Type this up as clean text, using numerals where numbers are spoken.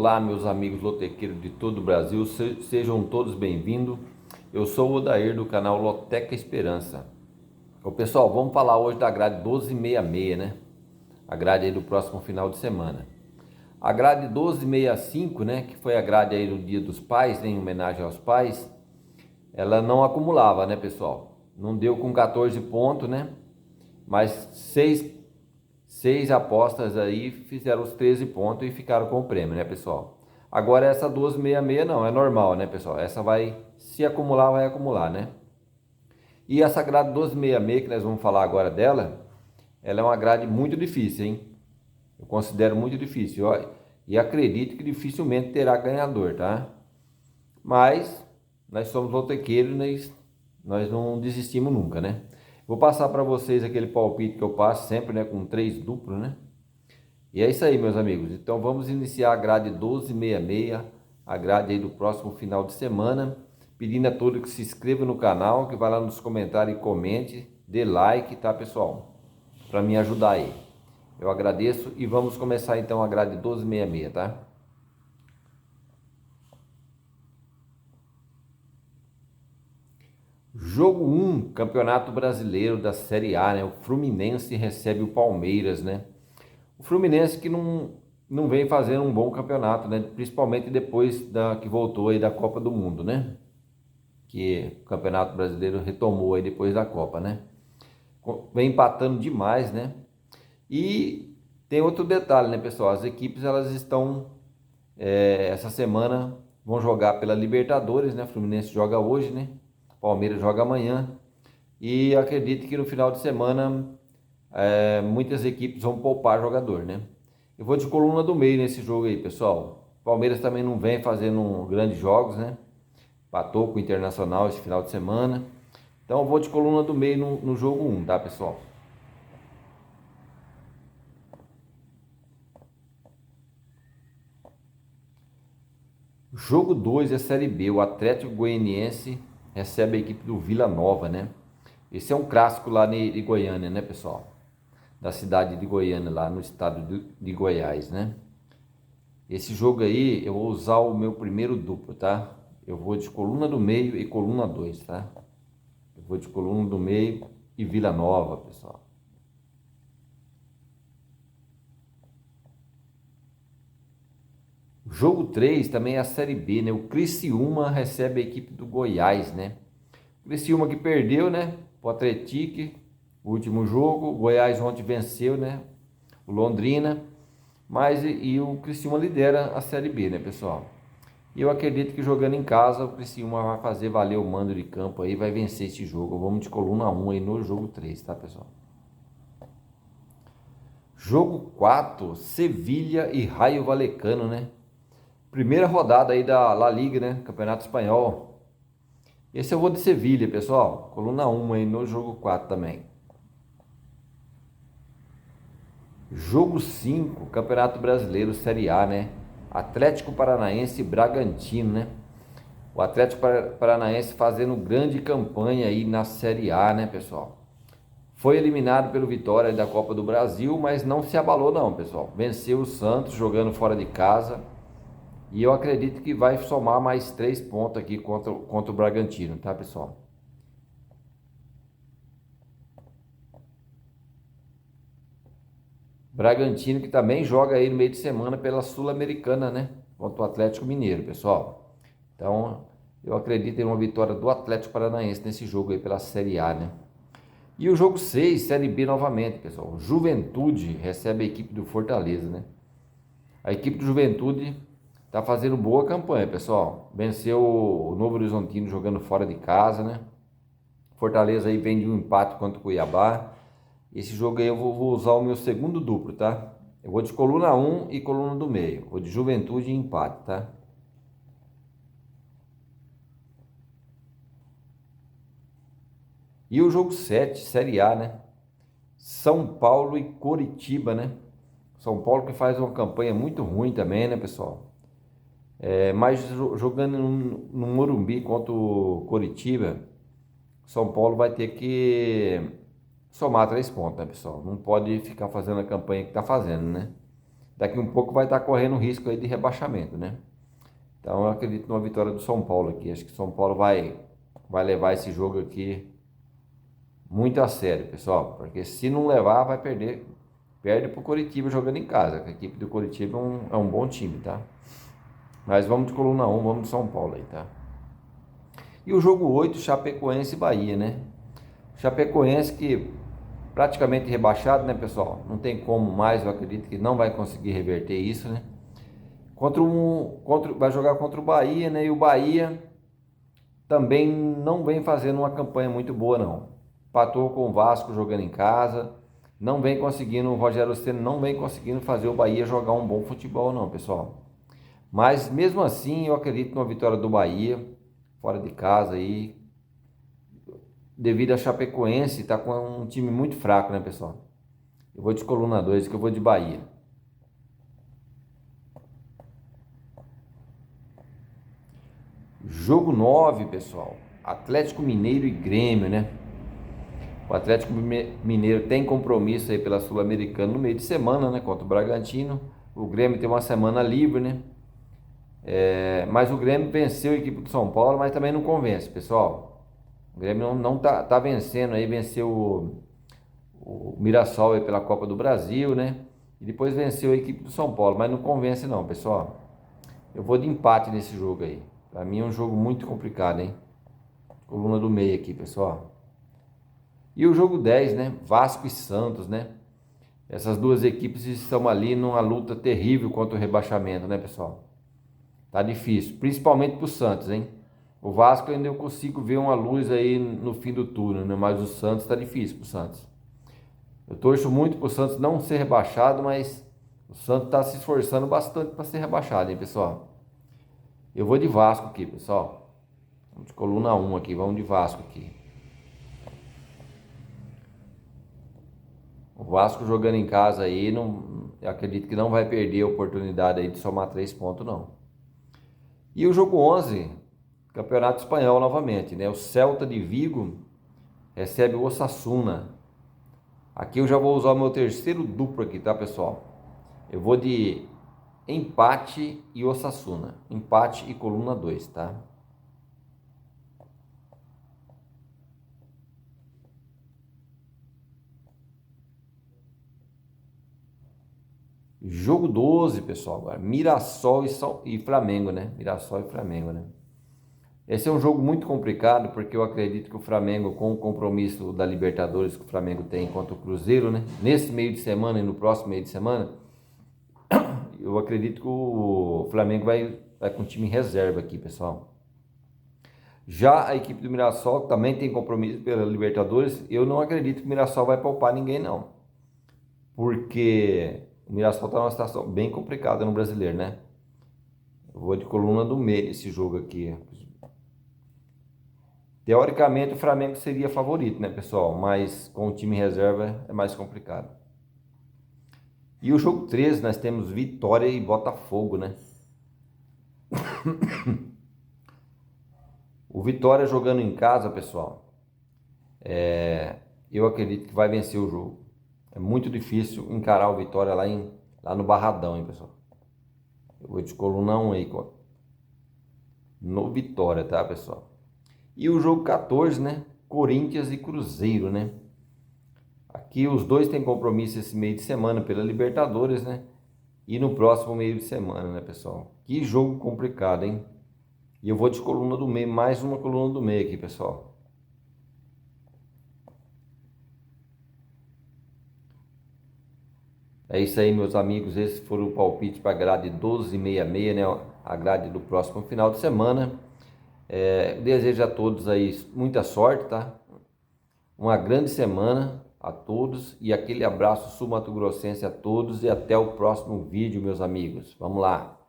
Olá, meus amigos lotequeiros de todo o Brasil, sejam todos bem-vindos. Eu sou o Odair do canal Loteca Esperança. Pessoal, vamos falar hoje da grade 1266, né? A grade aí do próximo final de semana. A grade 1265, né? Que foi a grade aí do Dia dos Pais, né, em homenagem aos pais. Ela não acumulava, né, pessoal? Não deu com 14 pontos, né? Mas seis apostas aí fizeram os 13 pontos e ficaram com o prêmio, né, pessoal? Agora essa 1266 não, é normal, né, pessoal? Essa vai, se acumular, vai acumular, né? E essa grade 1266 que nós vamos falar agora dela, ela é uma grade muito difícil, hein? Eu considero muito difícil, ó, e acredito que dificilmente terá ganhador, tá? Mas nós somos lotequeiros, nós não desistimos nunca, né? Vou passar para vocês aquele palpite que eu passo sempre, né, com 3 duplos, né? E é isso aí, meus amigos. Então vamos iniciar a grade 1266, a grade aí do próximo final de semana. Pedindo a todos que se inscrevam no canal, que vá lá nos comentários e comente, dê like, tá, pessoal? Para me ajudar aí. Eu agradeço e vamos começar então a grade 1266, tá? Jogo 1, Campeonato Brasileiro da Série A, né? O Fluminense recebe o Palmeiras, né? O Fluminense que não vem fazendo um bom campeonato, né? Principalmente depois que voltou aí da Copa do Mundo, né? Que o Campeonato Brasileiro retomou aí depois da Copa, né? Vem empatando demais, né? E tem outro detalhe, né, pessoal? As equipes elas estão essa semana vão jogar pela Libertadores, né? O Fluminense joga hoje, né? O Palmeiras joga amanhã. E acredito que no final de semana muitas equipes vão poupar jogador, né? Eu vou de coluna do meio nesse jogo aí, pessoal. O Palmeiras também não vem fazendo grandes jogos, né? Empatou com o Internacional esse final de semana. Então eu vou de coluna do meio no jogo 1, tá, pessoal? Jogo 2 é Série B. O Atlético Goianiense recebe a equipe do Vila Nova, né? Esse é um clássico lá de Goiânia, né, pessoal? Da cidade de Goiânia, lá no estado de Goiás, né? Esse jogo aí, eu vou usar o meu primeiro duplo, tá? Eu vou de coluna do meio e coluna 2, tá? Eu vou de coluna do meio e Vila Nova, pessoal. Jogo 3 também é a Série B, né? O Criciúma recebe a equipe do Goiás, né? O Criciúma que perdeu, né? O Atlético, o último jogo. O Goiás ontem venceu, né? O Londrina. Mas e o Criciúma lidera a Série B, né, pessoal? E eu acredito que jogando em casa, o Criciúma vai fazer valer o mando de campo aí, vai vencer esse jogo. Vamos de coluna 1 aí no jogo 3, tá, pessoal? Jogo 4, Sevilha e Raio Vallecano, né? Primeira rodada aí da La Liga, né? Campeonato Espanhol. Esse eu vou de Sevilha, pessoal. Coluna 1 aí no jogo 4 também. Jogo 5, Campeonato Brasileiro, Série A, né? Atlético Paranaense e Bragantino, né? O Atlético Paranaense fazendo grande campanha aí na Série A, né, pessoal? Foi eliminado pelo Vitória da Copa do Brasil, mas não se abalou não, pessoal. Venceu o Santos jogando fora de casa. E eu acredito que vai somar mais 3 pontos aqui contra o Bragantino, tá, pessoal? Bragantino que também joga aí no meio de semana pela Sul-Americana, né? Contra o Atlético Mineiro, pessoal. Então, eu acredito em uma vitória do Atlético Paranaense nesse jogo aí pela Série A, né? E o jogo 6, Série B novamente, pessoal. Juventude recebe a equipe do Fortaleza, né? A equipe do Juventude tá fazendo boa campanha, pessoal. Venceu o Novo Horizontino jogando fora de casa, né? Fortaleza aí vem de um empate contra o Cuiabá. Esse jogo aí eu vou usar o meu segundo duplo, tá? Eu vou de coluna 1 e coluna do meio. Vou de Juventude e empate, tá? E o jogo 7, Série A, né? São Paulo e Coritiba, né? São Paulo que faz uma campanha muito ruim também, né, pessoal? Mas jogando no Morumbi contra o Coritiba, São Paulo vai ter que somar 3 pontos, né, pessoal? Não pode ficar fazendo a campanha que tá fazendo, né? daqui um pouco vai estar correndo risco aí de rebaixamento, né? Então eu acredito numa vitória do São Paulo aqui. Acho que o São Paulo vai levar esse jogo aqui muito a sério, pessoal, porque se não levar, vai perder. Perde para o Coritiba jogando em casa. A equipe do Coritiba é um bom time, tá? Mas vamos de coluna 1, vamos de São Paulo aí, tá? E o jogo 8, Chapecoense e Bahia, né? Chapecoense que praticamente rebaixado, né, pessoal? Não tem como mais, eu acredito que não vai conseguir reverter isso, né? Vai jogar contra o Bahia, né? E o Bahia também não vem fazendo uma campanha muito boa, não. Empatou com o Vasco jogando em casa, não vem conseguindo, o Rogério Ceni não vem conseguindo fazer o Bahia jogar um bom futebol, não, pessoal. Mas mesmo assim, eu acredito numa vitória do Bahia, fora de casa aí, devido a Chapecoense, está com um time muito fraco, né, pessoal? Eu vou de coluna 2, que eu vou de Bahia. Jogo 9, pessoal. Atlético Mineiro e Grêmio, né? O Atlético Mineiro tem compromisso aí pela Sul-Americana no meio de semana, né? Contra o Bragantino. O Grêmio tem uma semana livre, né? Mas o Grêmio venceu a equipe do São Paulo, mas também não convence, pessoal. O Grêmio não tá vencendo aí, venceu o Mirassol aí pela Copa do Brasil, né? E depois venceu a equipe do São Paulo, mas não convence não, pessoal. Eu vou de empate nesse jogo aí. Pra mim é um jogo muito complicado, hein? Coluna do meio aqui, pessoal. E o jogo 10, né? Vasco e Santos, né? Essas duas equipes estão ali numa luta terrível contra o rebaixamento, né, pessoal? Tá difícil, principalmente pro Santos, hein? O Vasco ainda eu consigo ver uma luz aí no fim do túnel, né? Mas o Santos tá difícil pro Santos. Eu torço muito pro Santos não ser rebaixado, mas o Santos tá se esforçando bastante para ser rebaixado, hein, pessoal? Eu vou de Vasco aqui, pessoal. Vamos de coluna 1 aqui, vamos de Vasco aqui. O Vasco jogando em casa aí, eu acredito que não vai perder a oportunidade aí de somar 3 pontos, não. E o jogo 11, Campeonato Espanhol novamente, né? O Celta de Vigo recebe o Osasuna. Aqui eu já vou usar o meu terceiro duplo aqui, tá, pessoal? Eu vou de empate e Osasuna. Empate e coluna 2, tá? Jogo 12, pessoal, agora. Mirassol e Flamengo, né? Mirassol e Flamengo, né? Esse é um jogo muito complicado, porque eu acredito que o Flamengo, com o compromisso da Libertadores que o Flamengo tem contra o Cruzeiro, né? Nesse meio de semana e no próximo meio de semana, eu acredito que o Flamengo vai com time reserva aqui, pessoal. Já a equipe do Mirassol também tem compromisso pela Libertadores. Eu não acredito que o Mirassol vai poupar ninguém, não. Porque o Mirassol está numa situação bem complicada no Brasileiro, né? Eu vou de coluna do meio esse jogo aqui. Teoricamente o Flamengo seria favorito, né, pessoal? Mas com o time reserva é mais complicado. E o jogo 13 nós temos Vitória e Botafogo, né? O Vitória jogando em casa, pessoal, eu acredito que vai vencer o jogo. É muito difícil encarar o Vitória lá no Barradão, hein, pessoal? Eu vou de coluna 1 aí, no Vitória, tá, pessoal? E o jogo 14, né? Corinthians e Cruzeiro, né? Aqui os dois têm compromisso esse meio de semana pela Libertadores, né? E no próximo meio de semana, né, pessoal? Que jogo complicado, hein? E eu vou de coluna do meio, mais uma coluna do meio aqui, pessoal. É isso aí, meus amigos. Esse foi o palpite para a grade 1266, né? A grade do próximo final de semana. Desejo a todos aí muita sorte, tá? Uma grande semana a todos e aquele abraço sul-mato-grossense a todos e até o próximo vídeo, meus amigos. Vamos lá!